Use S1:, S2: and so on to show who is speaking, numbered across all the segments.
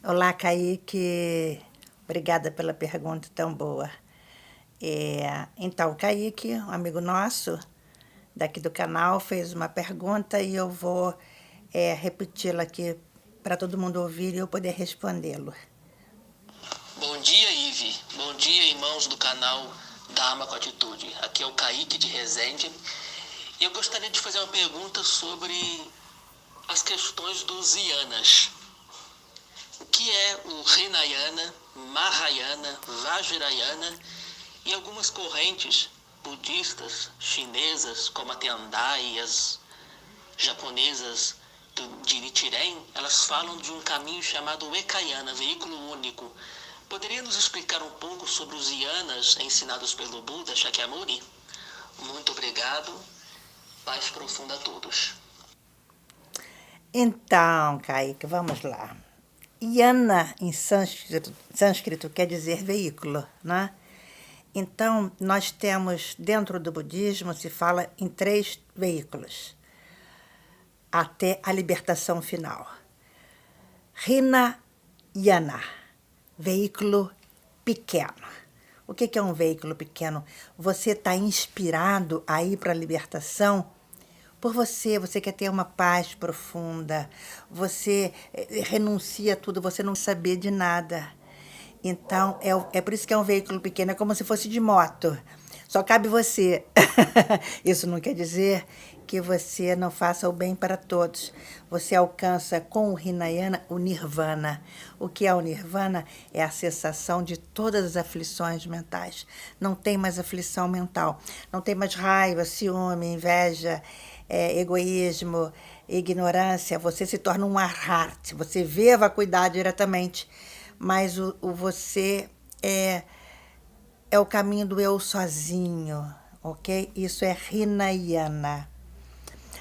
S1: Olá, Kaique. Obrigada pela pergunta tão boa. Então, o Kaique, um amigo nosso daqui do canal, fez uma pergunta e eu vou repeti-la aqui para todo mundo ouvir e eu poder respondê-lo.
S2: Bom dia, Ive. Bom dia, irmãos do canal Dharma com Atitude. Aqui é o Kaique de Resende. E eu gostaria de fazer uma pergunta sobre as questões dos yanas. O que é o Hinayana, Mahayana, Vajrayana e algumas correntes budistas chinesas, como a Tendai e as japonesas de Nichiren, elas falam de um caminho chamado Ekayana, veículo único. Poderia nos explicar um pouco sobre os yanas ensinados pelo Buda Shakyamuni? Muito obrigado. Paz profunda a todos.
S1: Então, Kaique, vamos lá. Yana, em sânscrito quer dizer veículo, né? Então, nós temos, dentro do budismo, se fala em 3 veículos, até a libertação final. Hinayana, veículo pequeno. O que é um veículo pequeno? Você está inspirado a ir para a libertação por você quer ter uma paz profunda, você renuncia a tudo, você não saber de nada. Então, é por isso que é um veículo pequeno, é como se fosse de moto. Só cabe você. Isso não quer dizer que você não faça o bem para todos. Você alcança com o Hinayana o Nirvana. O que é o Nirvana? É a cessação de todas as aflições mentais. Não tem mais aflição mental. Não tem mais raiva, ciúme, inveja, egoísmo, ignorância. Você se torna um arhat. Você vê a vacuidade diretamente. Mas o você é o caminho do eu sozinho, ok? Isso é Hinayana.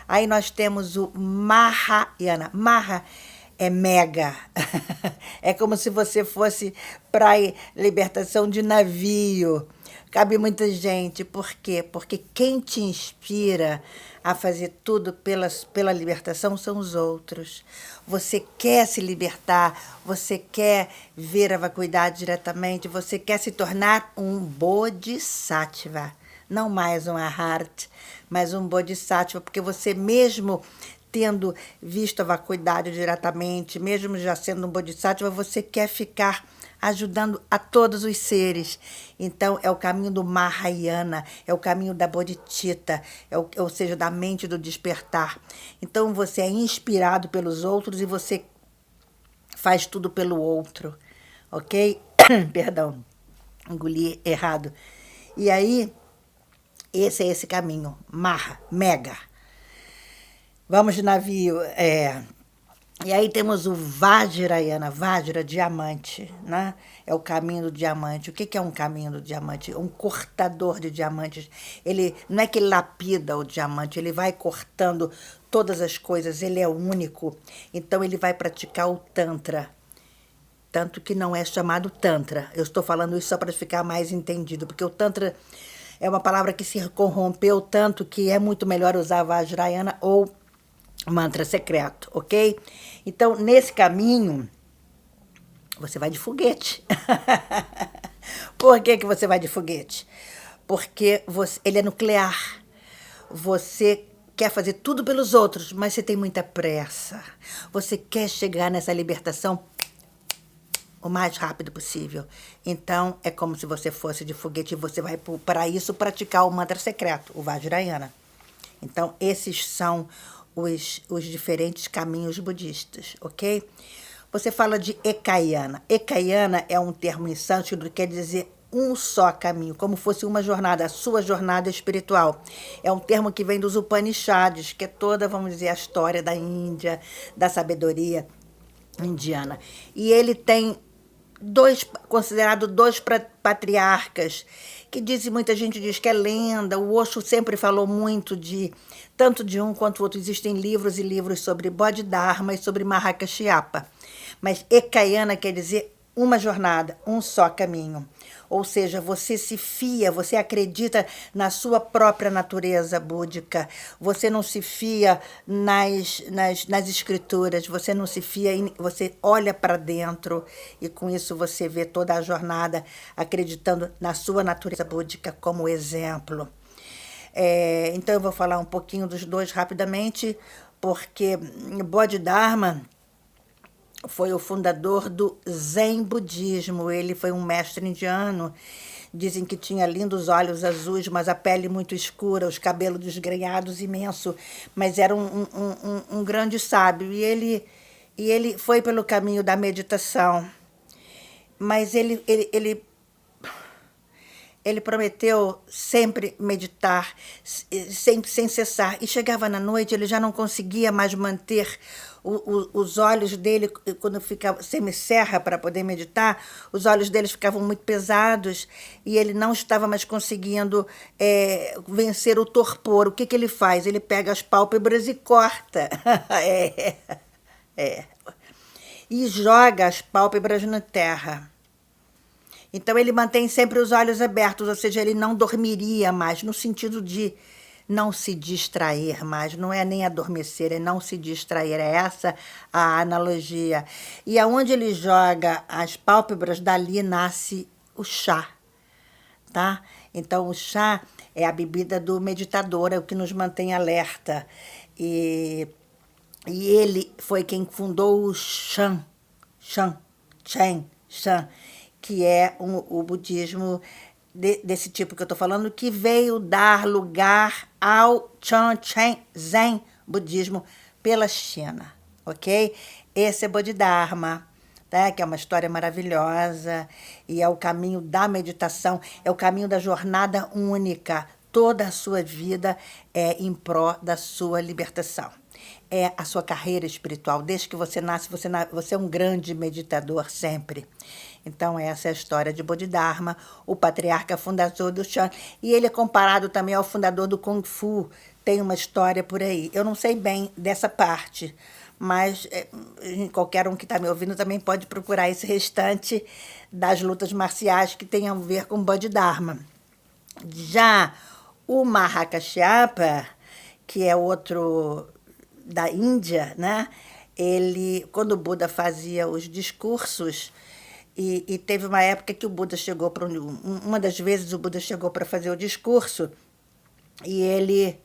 S1: Aí nós temos o Mahayana. Maha é mega. É como se você fosse para a libertação de navio. Cabe muita gente. Por quê? Porque quem te inspira a fazer tudo pela libertação são os outros. Você quer se libertar, você quer ver a vacuidade diretamente, você quer se tornar um bodhisattva. Não mais um arhat, mas um bodhisattva, porque você mesmo tendo visto a vacuidade diretamente, mesmo já sendo um bodhisattva, você quer ficar ajudando a todos os seres. Então, é o caminho do Mahayana, é o caminho da bodhicitta, ou seja, da mente do despertar. Então, você é inspirado pelos outros e você faz tudo pelo outro, ok? Perdão, engoli errado. E aí, esse é esse caminho, Maha, mega. Vamos de navio, E aí temos o Vajrayana, Vajra, diamante, né? É o caminho do diamante. O que é um caminho do diamante? Um cortador de diamantes. Ele não é que ele lapida o diamante, ele vai cortando todas as coisas, ele é único. Então ele vai praticar o Tantra. Tanto que não é chamado Tantra. Eu estou falando isso só para ficar mais entendido, porque o Tantra é uma palavra que se corrompeu tanto que é muito melhor usar Vajrayana ou mantra secreto, ok? Então, nesse caminho, você vai de foguete. Por que você vai de foguete? Porque ele é nuclear. Você quer fazer tudo pelos outros, mas você tem muita pressa. Você quer chegar nessa libertação o mais rápido possível. Então, é como se você fosse de foguete e você vai, para isso, praticar o mantra secreto, o Vajrayana. Então, esses são os diferentes caminhos budistas, ok? Você fala de Ekayana. Ekayana é um termo em sânscrito que quer dizer um só caminho, como fosse uma jornada, a sua jornada espiritual. É um termo que vem dos Upanishads, que é toda, vamos dizer, a história da Índia, da sabedoria indiana. E ele tem considerado 2 patriarcas, que muita gente diz que é lenda. O Osho sempre falou muito tanto de um quanto do outro. Existem livros e livros sobre Bodhidharma e sobre Mahakashyapa. Mas Ekayana quer dizer uma jornada, um só caminho. Ou seja, você se fia, você acredita na sua própria natureza búdica, você não se fia nas escrituras, você não se fia, você olha para dentro e com isso você vê toda a jornada acreditando na sua natureza búdica como exemplo. Então eu vou falar um pouquinho dos dois rapidamente, porque Bodhidharma foi o fundador do Zen budismo. Ele foi um mestre indiano. Dizem que tinha lindos olhos azuis, mas a pele muito escura, os cabelos desgrenhados imenso, mas era um grande sábio. E ele foi pelo caminho da meditação, mas ele prometeu sempre meditar, sempre sem cessar. E chegava na noite, ele já não conseguia mais manter os olhos dele, quando ficava semicerra para poder meditar, os olhos dele ficavam muito pesados e ele não estava mais conseguindo vencer o torpor. O que ele faz? Ele pega as pálpebras e corta. É. E joga as pálpebras na terra. Então ele mantém sempre os olhos abertos, ou seja, ele não dormiria mais, no sentido de não se distrair mais, não é nem adormecer, é não se distrair, é essa a analogia. E aonde ele joga as pálpebras, dali nasce o chá, tá? Então o chá é a bebida do meditador, é o que nos mantém alerta. E ele foi quem fundou o Chen, que é o budismo desse tipo que eu estou falando, que veio dar lugar ao Chanchen Zen budismo pela China, ok? Esse é Bodhidharma, tá? Que é uma história maravilhosa e é o caminho da meditação, é o caminho da jornada única. Toda a sua vida é em pró da sua libertação. É a sua carreira espiritual. Desde que você nasce, você é um grande meditador sempre. Então, essa é a história de Bodhidharma, o patriarca fundador do Chan. E ele é comparado também ao fundador do Kung Fu. Tem uma história por aí. Eu não sei bem dessa parte, mas qualquer um que está me ouvindo também pode procurar esse restante das lutas marciais que tem a ver com Bodhidharma. Já o Mahakashyapa, que é outro da Índia, né? Ele, quando o Buda fazia os discursos, e teve uma época que o Buda chegou para uma das vezes o Buda chegou para fazer o discurso e ele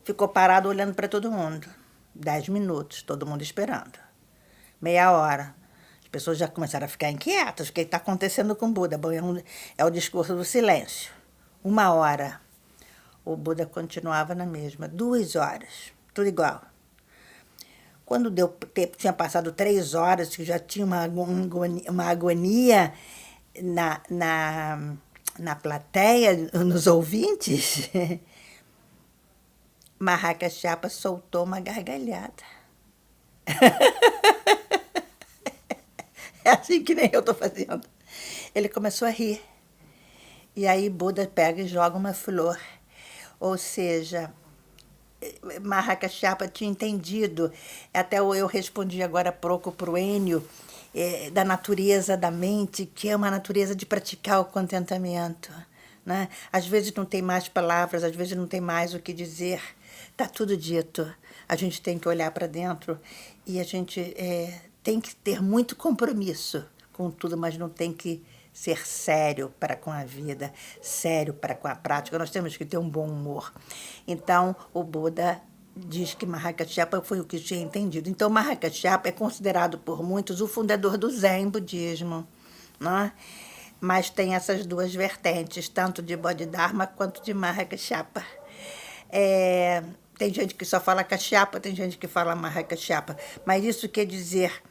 S1: ficou parado olhando para todo mundo. 10 minutos, todo mundo esperando. Meia hora. As pessoas já começaram a ficar inquietas. O que está acontecendo com o Buda? Bom, é o discurso do silêncio. 1 hora. O Buda continuava na mesma. 2 horas. Tudo igual. Quando tinha passado 3 horas, que já tinha uma agonia na plateia, nos ouvintes, Mahakashyapa soltou uma gargalhada. É assim que nem eu estou fazendo. Ele começou a rir. E aí Buda pega e joga uma flor. Ou seja, Mahakashyapa tinha entendido, até eu respondi agora há pouco para o Enio, da natureza da mente, que é uma natureza de praticar o contentamento. Né? Às vezes não tem mais palavras, às vezes não tem mais o que dizer, está tudo dito. A gente tem que olhar para dentro e a gente tem que ter muito compromisso com tudo, mas não tem que ser sério para com a vida, sério para com a prática. Nós temos que ter um bom humor. Então, o Buda diz que Mahakashyapa foi o que tinha entendido. Então, Mahakashyapa é considerado por muitos o fundador do Zen budismo, né? Mas tem essas duas vertentes, tanto de Bodhidharma quanto de Mahakashyapa. Tem gente que só fala Kashyapa, tem gente que fala Mahakashyapa, mas isso quer dizer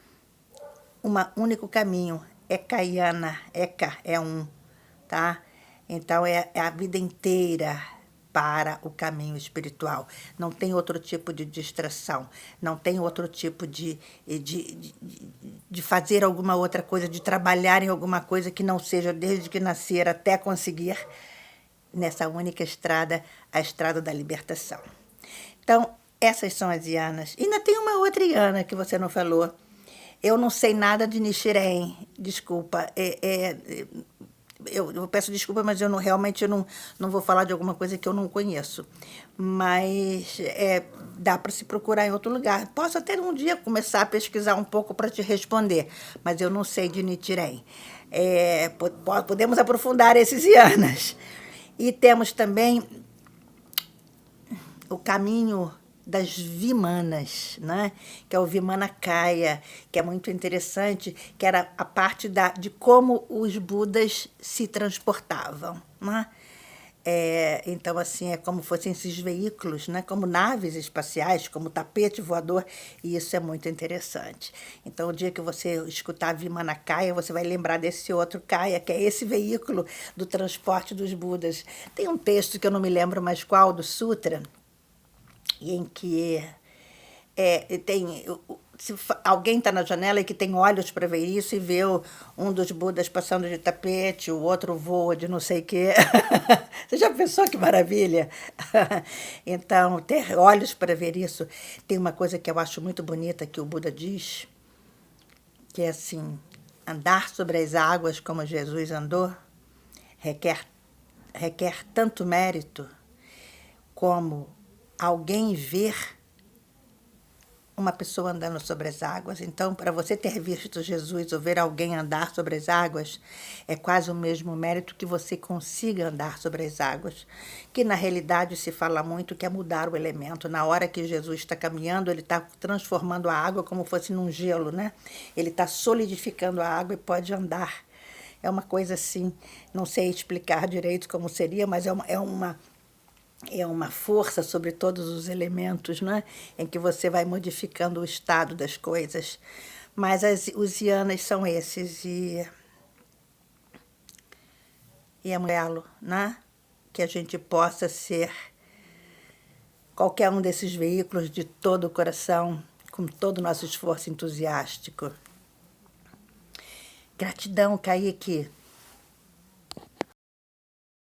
S1: um único caminho. Ekayana, Eka é um, tá? Então é a vida inteira para o caminho espiritual. Não tem outro tipo de distração, não tem outro tipo de fazer alguma outra coisa, de trabalhar em alguma coisa que não seja desde que nascer até conseguir nessa única estrada, a estrada da libertação. Então, essas são as yanas. E ainda tem uma outra yana que você não falou. Eu não sei nada de Nichiren, desculpa. eu peço desculpa, mas eu não, realmente eu não vou falar de alguma coisa que eu não conheço. Mas dá para se procurar em outro lugar. Posso até um dia começar a pesquisar um pouco para te responder, mas eu não sei de Nitirém. Podemos aprofundar esses ianas. E temos também o caminho das Vimanas, né? Que é o Vimanakaya, que é muito interessante, que era a parte de como os Budas se transportavam, né? Então, assim, é como fossem esses veículos, né? Como naves espaciais, como tapete voador, e isso é muito interessante. Então, o dia que você escutar Vimanakaya, você vai lembrar desse outro Kaya, que é esse veículo do transporte dos Budas. Tem um texto que eu não me lembro mais qual, do Sutra, em que tem... Se alguém está na janela e que tem olhos para ver isso e vê um dos Budas passando de tapete, o outro voa de não sei o quê. Você já pensou que maravilha? Então, ter olhos para ver isso. Tem uma coisa que eu acho muito bonita que o Buda diz, que é assim, andar sobre as águas como Jesus andou requer tanto mérito como alguém ver uma pessoa andando sobre as águas. Então, para você ter visto Jesus ou ver alguém andar sobre as águas, é quase o mesmo mérito que você consiga andar sobre as águas. Que, na realidade, se fala muito que é mudar o elemento. Na hora que Jesus está caminhando, ele está transformando a água como fosse num gelo, né? Ele está solidificando a água e pode andar. É uma coisa assim, não sei explicar direito como seria, mas é uma força sobre todos os elementos, né? Em que você vai modificando o estado das coisas. Mas os ianas são esses, e é belo, né? Que a gente possa ser qualquer um desses veículos de todo o coração, com todo o nosso esforço entusiástico. Gratidão, Kaique.